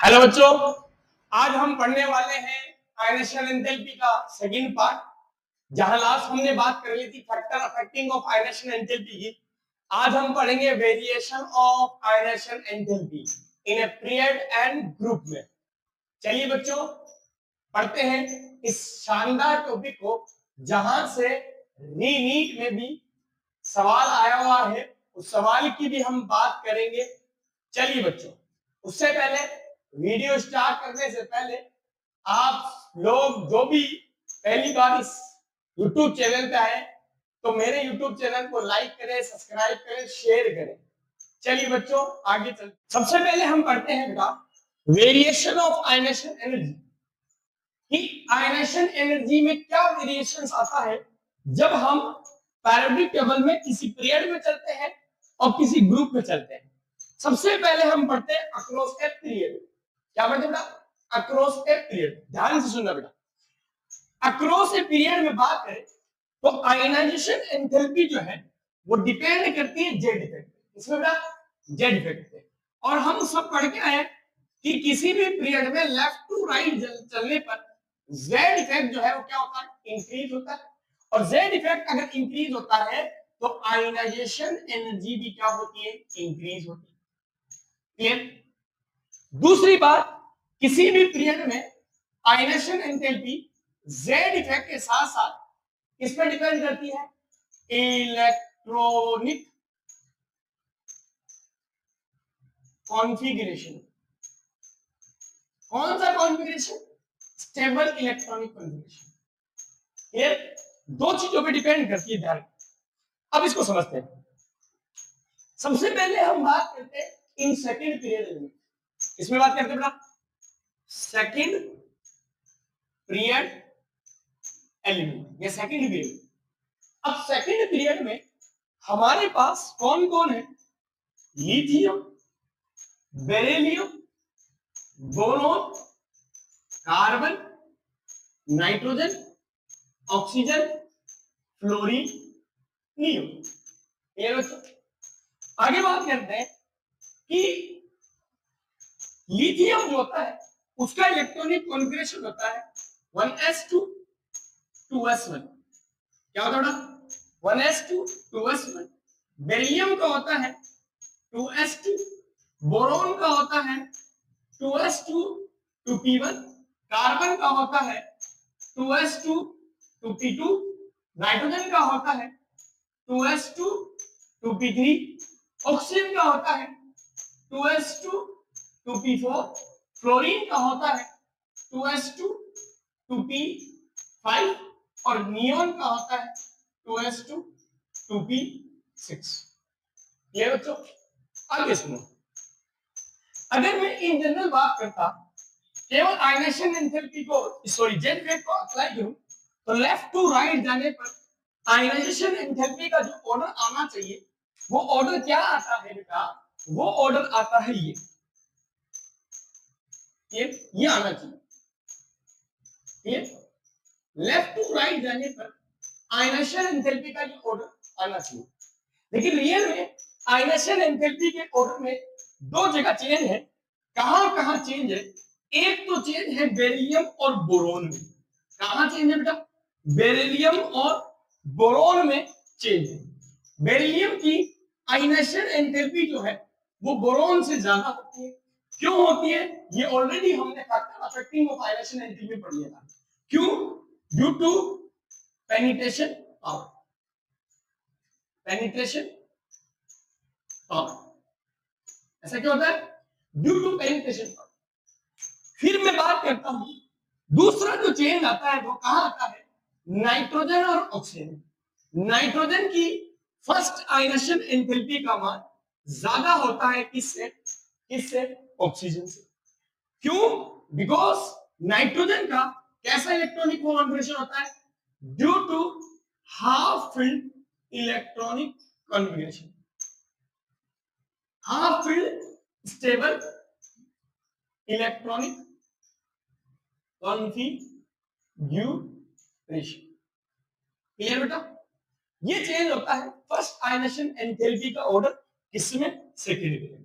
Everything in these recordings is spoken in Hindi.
हेलो बच्चों, आज हम पढ़ने वाले हैं आयनेशन एंथैल्पी का सेकंड पार्ट। जहां लास्ट हमने बात कर ली थी factor affecting of ionisation enthalpy की, आज हम पढ़ेंगे variation of ionisation enthalpy in a period and group में। चलिए बच्चों, पढ़ते हैं इस शानदार टॉपिक को जहां से रीनीट में भी सवाल आया हुआ है। उस सवाल की भी हम बात करेंगे। चलिए बच्चों, उससे पहले वीडियो स्टार्ट करने से पहले आप लोग जो भी पहली बार इस YouTube चैनल पे आए तो मेरे YouTube चैनल को लाइक करें, सब्सक्राइब करें, शेयर करें। चलिए बच्चों, आगे चलते। सबसे पहले हम पढ़ते हैं बेटा वेरिएशन ऑफ आयनेशन एनर्जी कि आयनेशन एनर्जी में क्या वेरिएशंस आता है जब हम पीरियोडिक टेबल में किसी पीरियड में चलते हैं और किसी ग्रुप में चलते हैं। सबसे पहले हम पढ़ते हैं अक्रॉस ए पीरियड। क्या पढ़ते बेटा? Across a period. ध्यान से सुनना बेटा। अक्रॉस ए पीरियड में बात करें तो आयनाइजेशन एंथैल्पी जो है वो डिपेंड करती है जेड इफेक्ट पे। इसमें बेटा जेड इफेक्ट पे। और हम सब पढ़ के आए कि किसी भी पीरियड में लेफ्ट टू राइट चलने पर जेड इफेक्ट जो है वो क्या होता है? इंक्रीज होता है। और जेड इफेक्ट अगर इंक्रीज होता है तो आयनाइजेशन एनर्जी भी क्या होती है? इंक्रीज होती है। क्लियर? दूसरी बात, किसी भी पीरियड में आयनेशन एंथैल्पी जेड इफेक्ट के साथ साथ किस पर डिपेंड करती है? Electronic configuration. कौन सा कॉन्फ़िगरेशन? Stable electronic configuration. ये दो चीजों पे डिपेंड करती है। ध्यान, अब इसको समझते हैं। सबसे पहले हम बात करते हैं इन सेकंड पीरियड में। इसमें बात करते हैं बेटा सेकंड पीरियड एलिमेंट या सेकंड पीरियड। अब सेकंड पीरियड में हमारे पास कौन कौन है? Lithium, beryllium, boron, carbon, nitrogen, oxygen, fluorine, neon. ये बच्चों, आगे बात करते हैं कि लिथियम जो होता है उसका इलेक्ट्रॉनिक कॉन्फ़िगरेशन होता है 1s2 2s1। क्या होता है? 1s2 2s1। बेरिलियम का होता है 2s2। बोरॉन का होता है 2s2 2p1। कार्बन का होता है 2s2 2p2। नाइट्रोजन का होता है 2s2 2p3। ऑक्सीजन का होता है 2s2 2p4। फ्लोरीन का होता है 2s2 2p5 और नियोन का होता है 2s2 2p6। ये बच्चों, आगे सुनो। अगर मैं इन जनरल बात करता केवल आयनेशन एंथैल्पी को जेड इफेक्ट को अप्लाई करूं तो लेफ्ट टू राइट जाने पर आयनाइजेशन एंथैल्पी का जो ऑर्डर आना चाहिए वो ऑर्डर क्या आता है बेटा? वो ऑर्डर आता है ये आना चाहिए। ये लेफ्ट टू राइट जाने पर आयनाइजेशन एंथैल्पी का जो ऑर्डर आना चाहिए। लेकिन रियल में आयनाइजेशन एंथैल्पी के ऑर्डर में दो जगह चेंज है। कहां कहां चेंज है? एक तो चेंज है बेरिलियम और बोरॉन में। कहां चेंज है बेटा? बेरिलियम और बोरॉन में चेंज है। बेरिलियम की आयनाइजेशन एंथैल्पी जो है वो बोरॉन से ज्यादा होती है। क्यों होती है? ये ऑलरेडी हमने factor affecting of ionisation enthalpy पढ़ लिया था। क्यों? Due to penetration power. Penetration power ऐसा क्यों होता है? Due to penetration power. फिर मैं बात करता हूं दूसरा जो चेंज आता है वो कहां आता है? नाइट्रोजन और ऑक्सीजन। नाइट्रोजन की फर्स्ट आयनेशन एंथैल्पी का मान ज्यादा होता है किससे? ऑक्सीजन से। क्यों? बिकॉज नाइट्रोजन का कैसा इलेक्ट्रॉनिक कॉन्फ़िगरेशन होता है? Due to half filled electronic configuration. Half filled stable electronic configuration. Clear बेटा? ये चेंज होता है फर्स्ट आयनेशन एंथैल्पी का ऑर्डर किसमें? सेकेंड में।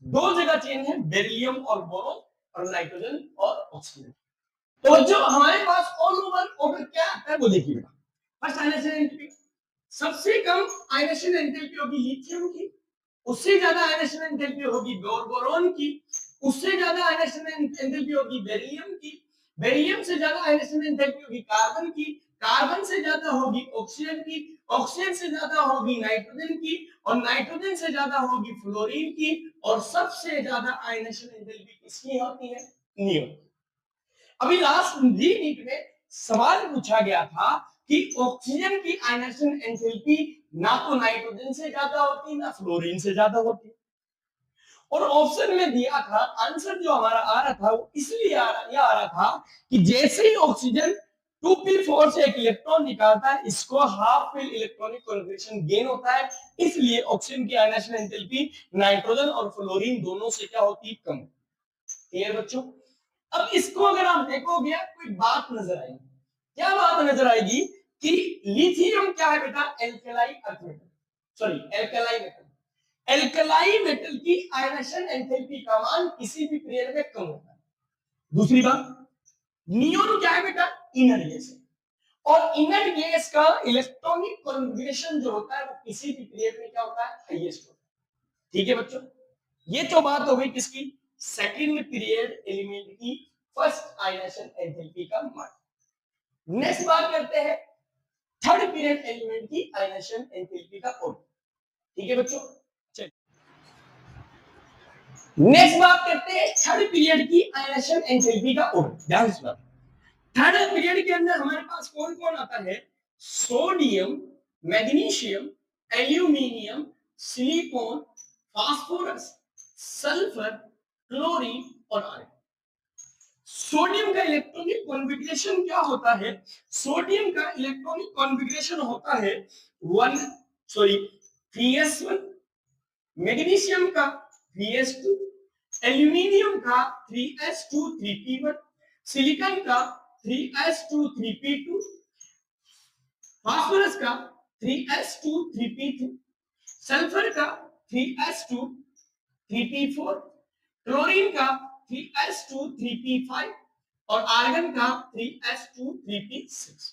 दो जगह चेंज है बेरिलियम और बोरॉन। और नाइट्रोजन और ऑक्सीजन। तो जो हमारे पास ऑल ओवर ऑर्डर क्या आता है वो देखिए बेटा। फर्स्ट आयनाइजेशन एंथैल्पी, सबसे कम आयनाइजेशन एंथैल्पी होगी लिथियम की, उससे ज्यादा आयनाइजेशन एंथैल्पी होगी बोरोन की, उससे ज्यादा आयनाइजेशन एंथैल्पी होगी बेरिलियम की, बेरिलियम से ज्यादा आयनाइजेशन एंथैल्पी होगी कार्बन की, कार्बन से ज्यादा होगी ऑक्सीजन की, ऑक्सीजन से ज्यादा होगी नाइट्रोजन की, और नाइट्रोजन से ज्यादा होगी फ्लोरीन की, और सबसे ज्यादा आयनाइजेशन एंथैल्पी किसकी होती है? नियोन। अभी लास्ट रीनीट में सवाल पूछा गया था कि ऑक्सीजन की आयनाइजेशन एंथैल्पी ना तो नाइट्रोजन से ज्यादा होती ना फ्लोरीन से ज्यादा होती, और ऑप्शन में दिया था आंसर जो हमारा आ रहा था वो इसलिए आ रहा था कि जैसे ही ऑक्सीजन 2p4 से एक इलेक्ट्रॉन निकालता है, इसको half fill electronic configuration gain होता है, इसलिए ऑक्सीजन की आयनाइजेशन एंथैल्पी नाइट्रोजन और फ्लोरीन दोनों से क्या होती है? कम। क्लियर बच्चों? अब इसको अगर आप देखोगे कोई बात नजर आएगी, क्या बात नजर आएगी कि लिथियम क्या है बेटा? Alkali earth metal, sorry alkali metal, alkali metal की आयनाइजेशन एंथैल्पी का मान किसी भी पीरियड में कम होता है। दूसरी बात, नियोन क्या है बेटा? इनर्ट गैस है, और इनर्ट गैस का इलेक्ट्रॉनिक कॉन्फिगरेशन जो होता है वो किसी भी पीरियड में क्या होता है? हाईएस्ट होता है। ठीक है बच्चों, ये तो बात हो गई किसकी? सेकंड पीरियड एलिमेंट की फर्स्ट आयनाइजेशन एंथैल्पी का मान। नेक्स्ट बात करते हैं थर्ड पीरियड एलिमेंट की आयनाइजेशन एंथैल्पी का ऑर्डर। ठीक है बच्चों, नेक्स्ट बात करते हैं थर्ड पीरियड की आयनाइजेशन एंथैल्पी का ऑर्डर। ध्यान से बात, थर्ड पीरियड के अंदर हमारे पास कौन कौन आता है? Sodium, magnesium, aluminium, silicon, phosphorus, sulphur, chlorine और आर्गन। सोडियम का इलेक्ट्रॉनिक कॉन्फ़िगरेशन क्या होता है? सोडियम का इलेक्ट्रॉनिक कॉन्फ़िगरेशन होता है 3s1, मैग्नीशियम का 3s2, एल्यूमिनियम का 3s2 3p1, सिलिकॉन का 3s2 3p2, फास्फोरस का 3s2 3p3, सल्फर का 3s2 3p4, क्लोरीन का 3s2 3p5 और आर्गन का 3s2 3p6।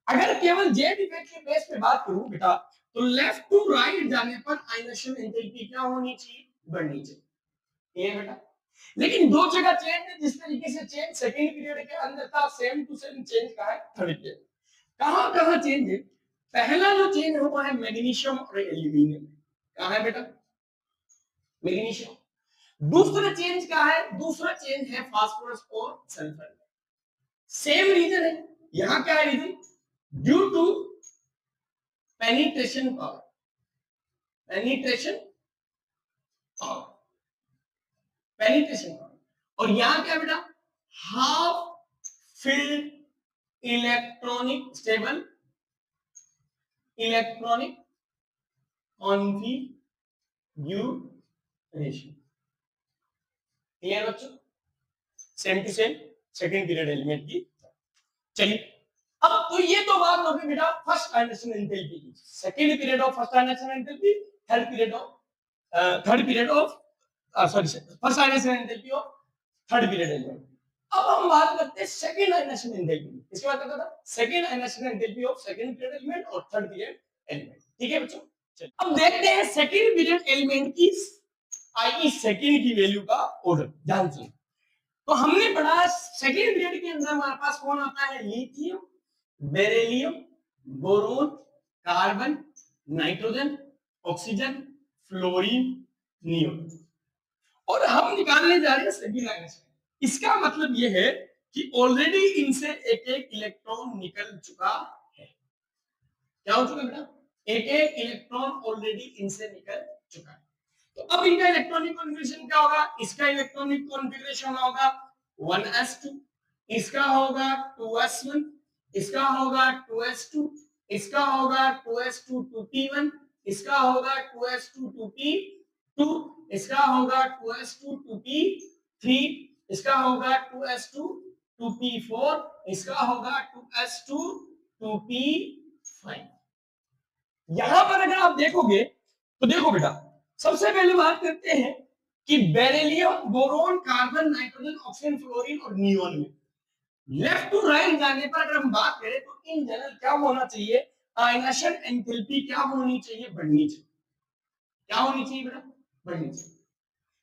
अगर केवल जेड इफेक्ट के बेस पे बात करूं बेटा, तो लेफ्ट टू राइट जाने पर आयनाइजेशन एंथैल्पी क्या होनी चाहिए? बढ़नी चाहिए। ये बेटा, लेकिन दो जगह चेंज है, जिस तरीके से चेंज सेकंड पीरियड के अंदर था, सेम टू सेम चेंज का है थर्ड पीरियड। कहां कहां चेंज है? पहला जो चेंज हुआ है मैग्नीशियम और एल्यूमिनियम में। कहां है बेटा? मैग्नीशियम। दूसरा चेंज क्या है? दूसरा चेंज है फास्फोरस और सल्फर। सेम रीजन है, यहां क्या है reason? Due to penetration power, penetration power, penetration power. और यहां क्या बेटा? Half filled electronic stable electronic configuration. Clear बच्चों? Same to same second period element की। चलिए, अब तो ये तो बात हो गई बेटा फर्स्ट आयनाइजेशन एंथैल्पी की, second period of first ionisation enthalpy, third period of sorry first ionisation enthalpy of third period element. अब हम बात करते हैं सेकंड आयनाइजेशन एंथैल्पी। इसके बाद करता था second ionisation enthalpy of second period element और थर्ड पीरियड एलिमेंट। ठीक है बच्चों, चलिए अब देखते हैं सेकंड पीरियड एलिमेंट की आई सेकंड की वैल्यू का ऑर्डर। ध्यान से, तो हमने पढ़ा सेकंड पीरियड के अंदर हमारे पास कौन आता है? Lithium, beryllium, boron, carbon, nitrogen, oxygen, fluorine, neon. और हम निकालने जा रहे हैं सेकंड आयनाइजेशन। इसका मतलब यह है कि ऑलरेडी इनसे एक एक इलेक्ट्रॉन निकल चुका है। क्या हो चुका बेटा? एक एक इलेक्ट्रॉन ऑलरेडी इनसे निकल चुका है। तो अब इनका इलेक्ट्रॉनिक कॉन्फ़िगरेशन क्या होगा? इसका इलेक्ट्रॉनिक कॉन्फ़िगरेशन होगा 1s2, इसका होगा 2s1, इसका होगा 2s2, इसका होगा 2s2 2p1, इसका होगा 2s2 2p2, इसका होगा 2s2 2p3, इसका होगा 2s2 2p4, इसका होगा 2s2 2p5। यहां पर अगर आप देखोगे तो देखो बेटा, सबसे पहले बात करते हैं कि beryllium, boron, carbon, nitrogen, oxygen, fluorine और नियोन में लेफ्ट टू राइट जाने पर अगर हम बात करें तो इन जनरल क्या होना चाहिए, आयनाशन एंथैल्पी क्या होनी चाहिए, बढ़नी चाहिए। क्या होनी चाहिए बेटा, बढ़नी चाहिए।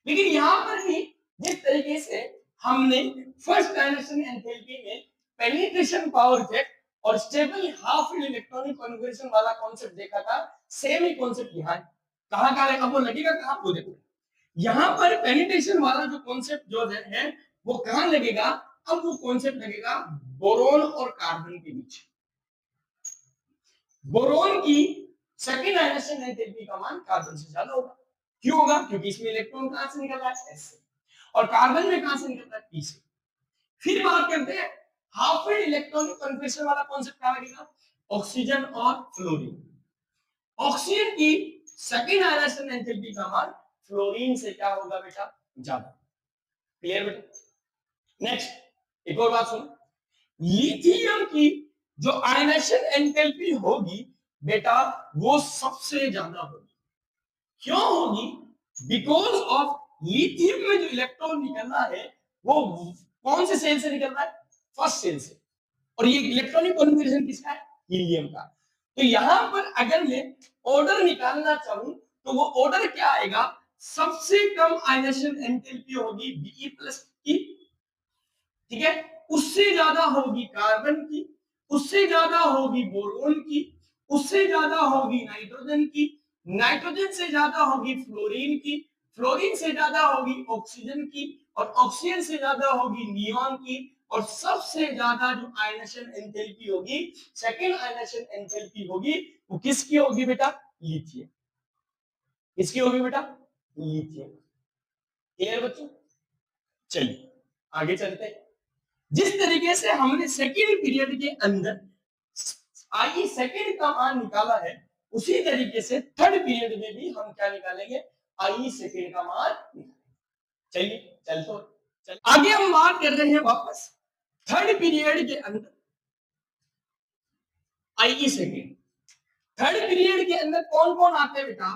लेकिन यहां पर भी जिस तरीके से हमने फर्स्ट आयनाशन एंथैल्पी में पेनिट्रेशन पावर चेक और stable half filled electronic configuration वाला कॉन्सेप्ट देखा था, सेम ही कॉन्सेप्ट यहां है। कहां कहां है, अब वो लगेगा कहां, वो देखो यहां पर पेनिट्रेशन वाला जो कॉन्सेप्ट जो है वो कहां लगेगा, अब वो कॉन्सेप्ट लगेगा बोरोन और कार्बन के बीच। बोरोन की सेकंड आयनाशन एंथैल्पी का मान कार्बन से ज्यादा होगा। क्यों होगा, क्योंकि इसमें इलेक्ट्रॉन कहां से निकल रहा है, एस से, और कार्बन में कहां से निकल रहा है, पी से। फिर बात करते हैं हाफ फील्ड इलेक्ट्रॉनिक कॉन्फ़िगरेशन वाला कॉन्सेप्ट क्या लगेगा, ऑक्सीजन और फ्लोरीन। ऑक्सीजन की सेकंड आयनाशन एंथैल्पी का मान फ्लोरीन से क्या होगा बेटा, ज्यादा। क्लियर बेटा। नेक्स्ट एक और बात सुनो, लिथियम की जो आयनाशन एंथैल्पी होगी बेटा वो सबसे ज्यादा होगी। क्यों होगी, बिकॉज ऑफ लिथियम में जो इलेक्ट्रॉन निकल रहा है वो कौन से सेल से निकल रहा है, फर्स्ट सेल से, और ये इलेक्ट्रॉनिक कॉन्फ़िगरेशन किसका है, हीलियम का। तो यहां पर अगर मैं ऑर्डर निकालना चाहूं तो वो ऑर्डर क्या आएगा, सबसे कम आयनाशन एंथैल्पी होगी Be प्लस की, ठीक है, उससे ज्यादा होगी कार्बन की, उससे ज्यादा होगी बोरोन की, उससे ज्यादा होगी नाइट्रोजन की, नाइट्रोजन से ज्यादा होगी फ्लोरीन की, फ्लोरीन से ज्यादा होगी ऑक्सीजन की, और ऑक्सीजन से ज्यादा होगी नियॉन की, और सबसे ज्यादा जो आयनाशन एंथैल्पी होगी, सेकंड आयनाशन एंथैल्पी होगी, वो किसकी होगी बेटा, लिथियम। किसकी होगी बेटा, लिथियम। क्लियर बच्चों, चलिए आगे चलते हैं। जिस तरीके से हमने सेकेंड पीरियड के अंदर आई सेकेंड का मान निकाला है, उसी तरीके से थर्ड पीरियड में भी हम क्या निकालेंगे, आई सेकेंड का मान निकालेंगे। चलिए चल आगे हम बात कर रहे हैं वापस थर्ड पीरियड के अंदर आई सेकेंड। थर्ड पीरियड के अंदर कौन कौन आते हैं बेटा,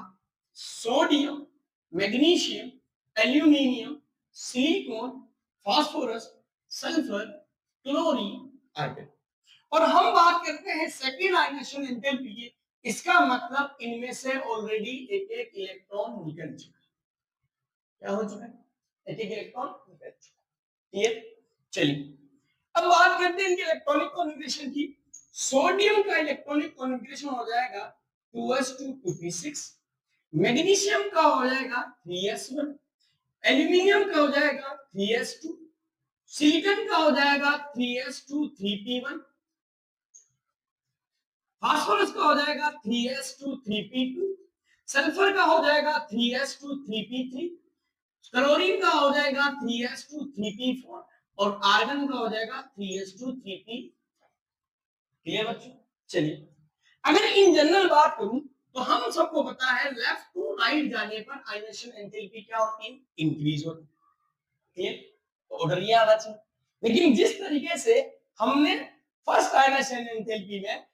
sodium, magnesium, aluminium, silicon, phosphorus, sulphur, chlorine, argon. और हम बात करते हैं सेकेंड आयनाशन एंथैल्पी की, इसका मतलब इनमें से ऑलरेडी एक एक इलेक्ट्रॉन निकल चुका है। क्या हो चुका है, एक एक इलेक्ट्रॉन निकल चुका है। क्लियर, चलिए अब बात करते हैं इनके इलेक्ट्रॉनिक कॉन्फ़िगरेशन की। सोडियम का इलेक्ट्रॉनिक कॉन्फ़िगरेशन हो जाएगा 2s2 2p6, मैग्नीशियम का हो जाएगा 3s1, एल्यूमिनियम का हो जाएगा 3s2, सिलिकॉन का हो जाएगा 3s2 3p1, फास्फोरस का हो जाएगा 3s2 3p2, सल्फर का हो जाएगा 3s2 3p3, क्लोरीन का हो जाएगा 3s2 3p4, और आर्गन का हो जाएगा 3s2 3p। क्लियर बच्चों, चलिए अगर इन जनरल बात करूं तो हम सबको पता है लेफ्ट टू राइट जाने पर आयनाशन एंथैल्पी क्या होती है, इंक्रीज होती है। क्लियर, ऑर्डर ये आना चाहिए। लेकिन जिस तरीके से हमने फर्स्ट आयनाशन एंथैल्पी में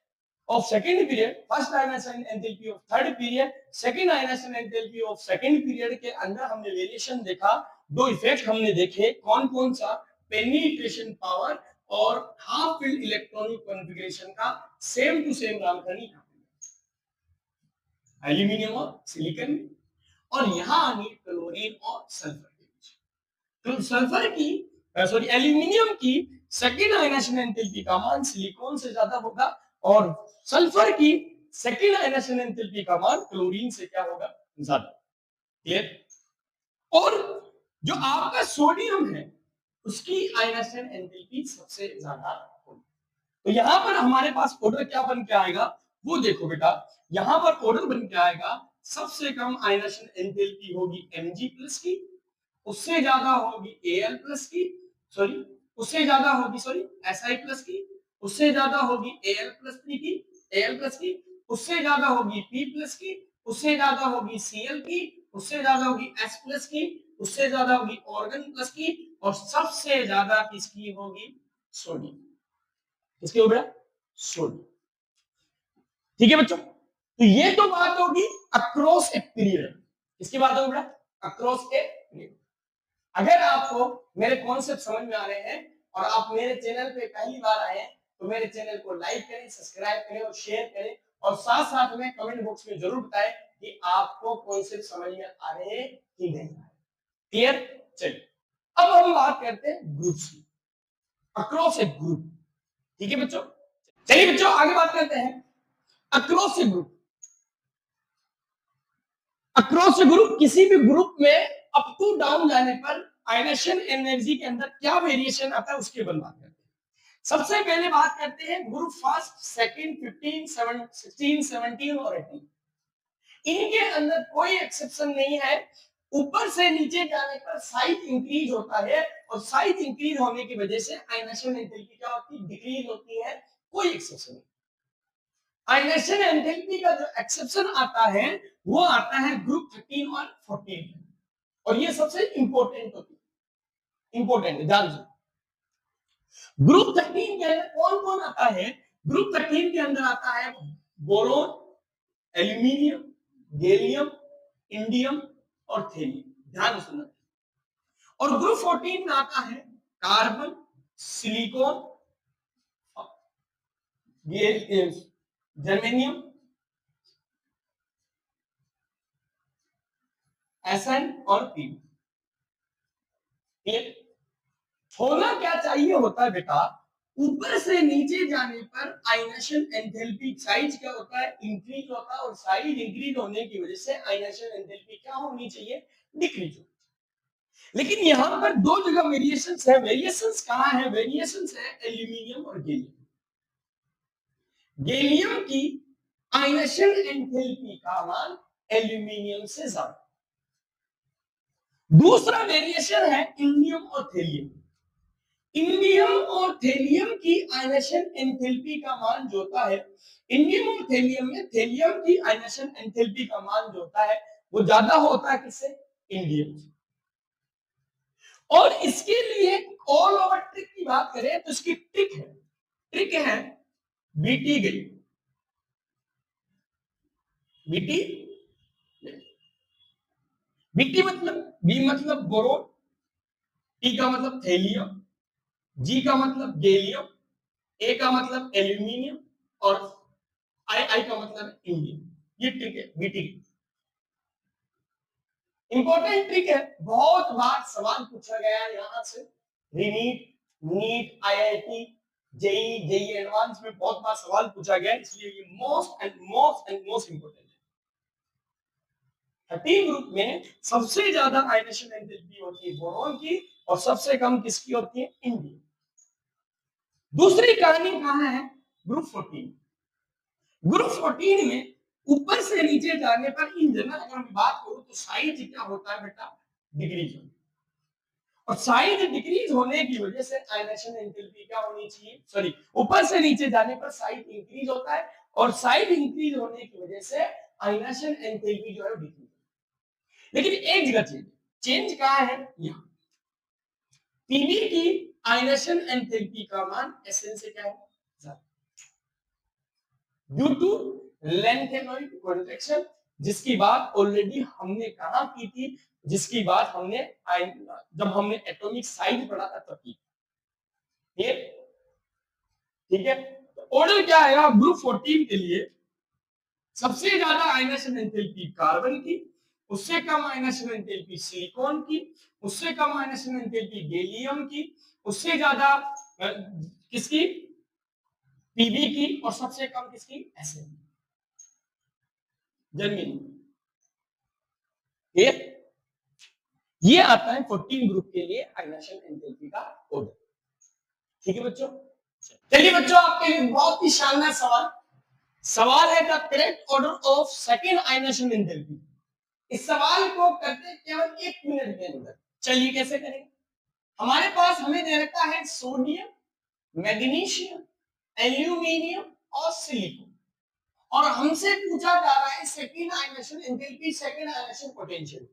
of second period, first ionization enthalpy of third period, second ionization enthalpy of second period के अंदर हमने वेरिएशन देखा, दो इफेक्ट हमने देखे, कौन कौन सा, पेनिट्रेशन पावर और हाफ फील्ड इलेक्ट्रॉनिक कॉन्फ़िगरेशन का सेम टू सेम नामकरण, एल्यूमिनियम और सिलिकॉन, और यहां आनी क्लोरीन और सल्फर के बीच। तो सल्फर की सॉरी एल्यूमिनियम की सेकेंड आयनाशन एंथैल्पी का मान सिलिकॉन से ज्यादा होगा, और सल्फर की सेकेंड आयनाशन एंथैल्पी का मान क्लोरीन से क्या होगा, ज्यादा। क्लियर, और जो आपका सोडियम है उसकी आयनाशन एंथैल्पी सबसे ज्यादा होगी। तो यहां पर हमारे पास ऑर्डर क्या बन के आएगा, वो देखो बेटा, यहां पर ऑर्डर बन के आएगा, सबसे कम आयनाशन एंथैल्पी होगी Mg प्लस की, उससे ज्यादा होगी Al प्लस की, सॉरी उससे ज्यादा होगी Si प्लस की, उससे ज्यादा होगी Al प्लस की, Al प्लस की, उससे ज्यादा होगी P प्लस की, उससे ज्यादा होगी Cl की, उससे ज्यादा होगी S प्लस की, उससे ज्यादा होगी ऑर्गन प्लस की, और सबसे ज्यादा किसकी होगी, सोडियम। किसकी होगी बेटा, सोडियम। ठीक है बच्चों, तो ये तो बात होगी अक्रॉस ए पीरियड। किसकी बात होगी बेटा, अक्रॉस ए पीरियड। अगर आपको मेरे कॉन्सेप्ट समझ में आ रहे हैं और आप मेरे चैनल पे पहली बार आए हैं तो मेरे चैनल को लाइक करें, सब्सक्राइब करें और शेयर करें, और साथ साथ में कमेंट बॉक्स में जरूर बताएं कि आपको कॉन्सेप्ट समझ में आ रहे हैं कि नहीं आ रहे। क्लियर? चलिए अब हम बात करते हैं ग्रुप्स की, अक्रॉस ए ग्रुप। ठीक है बच्चों, चलिए बच्चों आगे बात करते हैं अक्रॉस ए ग्रुप। अक्रॉस ए ग्रुप, किसी भी ग्रुप में अप टू डाउन जाने पर आयनेशन एनर्जी के अंदर क्या वेरिएशन आता है उसके बारे में बात करते हैं। सबसे पहले बात करते हैं ग्रुप फर्स्ट, सेकंड, 15, 16, 17 और 18। इनके अंदर कोई एक्सेप्शन नहीं है। ऊपर से नीचे जाने पर साइज इंक्रीज होता है और साइज इंक्रीज होने की वजह से आयनेशन एंथैल्पी क्या होती है? डिक्रीज होती है। कोई एक्सेप्शन नहीं। आयनेशन एंथैल्पी का जो एक्सेप्शन आता है वो आता है ग्रुप 13 और 14, और ये सबसे इंपॉर्टेंट होती है, इंपॉर्टेंट है, ध्यान से। ग्रुप 13 के अंदर कौन कौन आता है? ग्रुप 13 के अंदर आता है बोरोन, एल्यूमिनियम, गैलियम, इंडियम और थेलियम। ध्यान सुनना। और ग्रुप 14 में आता है कार्बन, सिलिकॉन, जर्मेनियम, एसएन और पी। होना क्या चाहिए होता है बेटा? ऊपर से नीचे जाने पर आयनेशन एंथैल्पी साइज क्या होता है? इंक्रीज होता है, और साइज इंक्रीज होने की वजह से आयनेशन एंथैल्पी क्या होनी चाहिए? डिक्रीज होनी। लेकिन यहां पर दो जगह वेरिएशंस है। वेरिएशंस कहां है? वेरिएशंस है एल्यूमिनियम और गैलियम। गैलियम की आयनेशन एंथैल्पी का मान एल्यूमिनियम से ज्यादा। दूसरा वेरिएशन है इंडियम और थेलियम। इंडियम और थेलियम की आयनेशन एंथैल्पी का मान जो होता है, इंडियम और थेलियम में थेलियम की आयनेशन एंथैल्पी का मान जो होता है वो ज्यादा होता है किससे? इंडियम से। और इसके लिए ऑल ओवर ट्रिक की बात करें तो इसकी ट्रिक है बीटी गई। बीटी, बीटी मतलब बी मतलब बोरोन, टी का मतलब थेलियम, जी का मतलब गैलियम, ए का मतलब एल्यूमिनियम और आई का मतलब इंडियम। ये ट्रिक है बीटी की। इंपॉर्टेंट ट्रिक है, बहुत बार सवाल पूछा गया है यहां से। Re NEET, NEET, IIT, JEE, JEE advance में बहुत बार सवाल पूछा गया है, इसलिए ये मोस्ट इंपोर्टेंट है। 13 ग्रुप में सबसे ज्यादा आयनेशन एंथैल्पी होती है बोरोन की, और सबसे कम किसकी होती है? इंडियम। दूसरी कहानी कहां है? ग्रुप 14। ग्रुप 14 में ऊपर से नीचे जाने पर इन जनरल अगर मैं बात करूं तो साइज क्या होता है बेटा? डिक्रीज होता है। और साइज डिक्रीज होने की वजह से आयनेशन एंथैल्पी क्या होनी चाहिए? सॉरी, ऊपर से नीचे जाने पर साइज इंक्रीज होता है, और साइज इंक्रीज होने की वजह से आयनेशन एंथैल्पी जो है डिक्रीज। लेकिन एक जगह चेंज कहां है? यहां। पीवी की आयनेशन एंथैल्पी का मान एसएन से क्या है? ड्यू टू लेंथेनॉइड कॉन्ट्रैक्शन, जिसकी बात ऑलरेडी हमने कहां की थी? जिसकी बात हमने जब हमने एटॉमिक साइज पढ़ा था तब की। ये ठीक है। तो ऑर्डर क्या आएगा ग्रुप 14 के लिए? सबसे ज्यादा आयनेशन एंथैल्पी कार्बन की, उससे कम आयनेशन एंथैल्पी सिलिकॉन की, उससे कम आयनेशन एंथैल्पी गैलियम की, उससे ज्यादा किसकी? पीबी की, और सबसे कम किसकी? एसएन, जर्मनी। ये आता है 14 ग्रुप के लिए आयनेशन एंथैल्पी का ऑर्डर। ठीक है बच्चों। चलिए बच्चों, आपके लिए बहुत ही शानदार सवाल है the correct order of second ionisation enthalpy. इस सवाल को करते केवल 1 मिनट के अंदर। चलिए कैसे करेंगे? हमारे पास हमें दे रखा है सोडियम, मैग्नीशियम, एल्यूमिनियम और सिलिकॉन, और हमसे पूछा जा रहा है second ionisation enthalpy, second ionisation potential.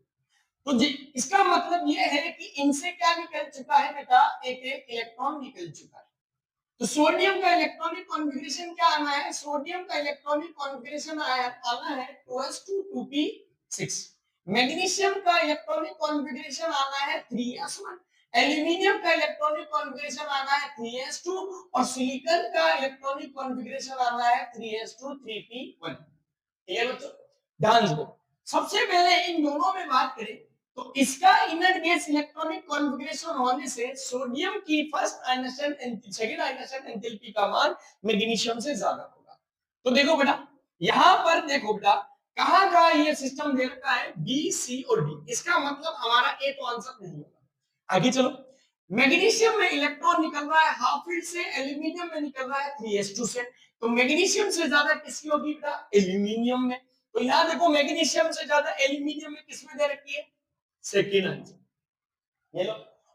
तो इसका मतलब यह है कि इनसे क्या निकल चुका है बेटा? एक एक इलेक्ट्रॉन निकल चुका है। तो सोडियम का इलेक्ट्रॉनिक कॉन्फ़िगरेशन क्या आना है? सोडियम का इलेक्ट्रॉनिक कॉन्फ़िगरेशन आना है 2s2 2p6। मैग्नीशियम का इलेक्ट्रॉनिक कॉन्फ़िगरेशन आना है 3s1, एल्यूमिनियम का इलेक्ट्रॉनिक कॉन्फ़िगरेशन आना है 3s2 और सिलिकॉन का इलेक्ट्रॉनिक कॉन्फ़िगरेशन आना है 3s2 3p1। ठीक है बच्चों, ध्यान दो। सबसे पहले इन दोनों में बात करें तो इसका इनर गैस इलेक्ट्रॉनिक कॉन्फ़िगरेशन होने से सोडियम की first ionisation and second ionisation enthalpy का मान मैग्नीशियम से ज्यादा होगा। तो देखो बेटा, यहां पर देखो बेटा, कहां का ये सिस्टम दे रखा है बी सी और डी, इसका मतलब हमारा ए तो आंसर नहीं होगा। आगे चलो, मैग्नीशियम में इलेक्ट्रॉन निकल रहा है हाफ फील्ड से, एल्यूमिनियम में निकल रहा है 3s2 से, तो मैग्नीशियम से ज्यादा किसकी होगी बेटा, एल्यूमिनियम में। तो यहां देखो मैग्नीशियम से ज्यादा एल्यूमिनियम में किसमें दे रखी है, सेकेंड आंसर। ये लो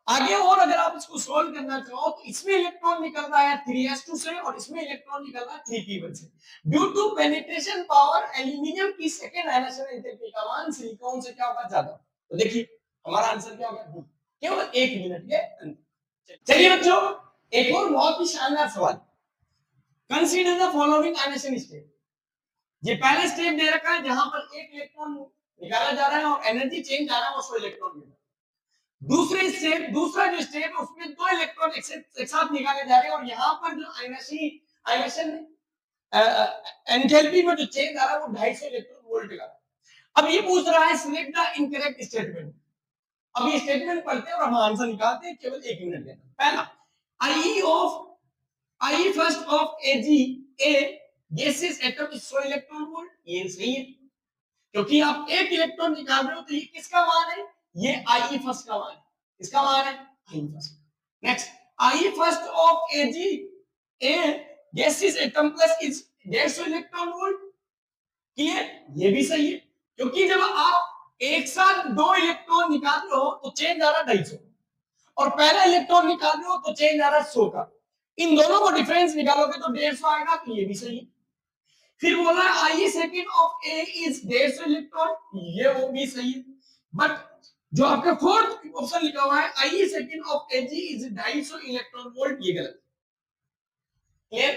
आगे, और अगर आप इसको सोल्व करना चाहो तो इसमें इलेक्ट्रॉन निकल रहा है 3s2 से और इसमें इलेक्ट्रॉन निकल रहा है 3p1 से। Due to penetration power aluminium की सेकंड आयनाइजेशन एंथैल्पी का मान सिलिकॉन से क्या होगा, ज्यादा। तो देखिए हमारा आंसर क्या होगा, केवल 1 मिनट के अंदर। चलिए बच्चों, एक और बहुत ही शानदार सवाल, consider the following ionisation state. ये पहला स्टेप दे रखा है जहां पर एक इलेक्ट्रॉन निकाला जा रहा है और एनर्जी चेंज आ रहा है, उसको इलेक्ट्रॉन मिल रहा है। दूसरे स्टेप, दूसरा जो स्टेप है उसमें 2 इलेक्ट्रॉन एक साथ निकाले जा रहे हैं और यहाँ पर जो आयनाइजेशन एंथैल्पी में जो चेंज आ रहा है वो 250 इलेक्ट्रॉन वोल्ट का। अब ये पूछ रहा है सिलेक्ट द इनकरेक्ट स्टेटमेंट। अब ये स्टेटमेंट पढ़ते हैं और हम आंसर निकालते हैं, केवल 1 मिनट देना। पहला, I first of Ag a gaseous atom is so electron volt, ये सही है क्योंकि आप एक इलेक्ट्रॉन निकाल रहे हो, तो ये किसका मान है, ये I फर्स्ट का मान है, इसका मान है I first. Next, I first of Ag a gaseous atom plus is 150 electron volt, clear, ये भी सही है क्योंकि जब आप एक साथ 2 इलेक्ट्रॉन निकाल रहे हो तो चेंज आ रहा है 250 और पहला इलेक्ट्रॉन निकाल रहे हो तो चेंज आ रहा है 100 का। इन दोनों को डिफरेंस निकालोगे तो 150 आएगा, तो ये भी सही है। फिर बोला I second of A is 150 electron, ये वो भी सही है। बट जो आपका फोर्थ ऑप्शन लिखा हुआ है I second of AG is 250 electron volt, ये गलत है।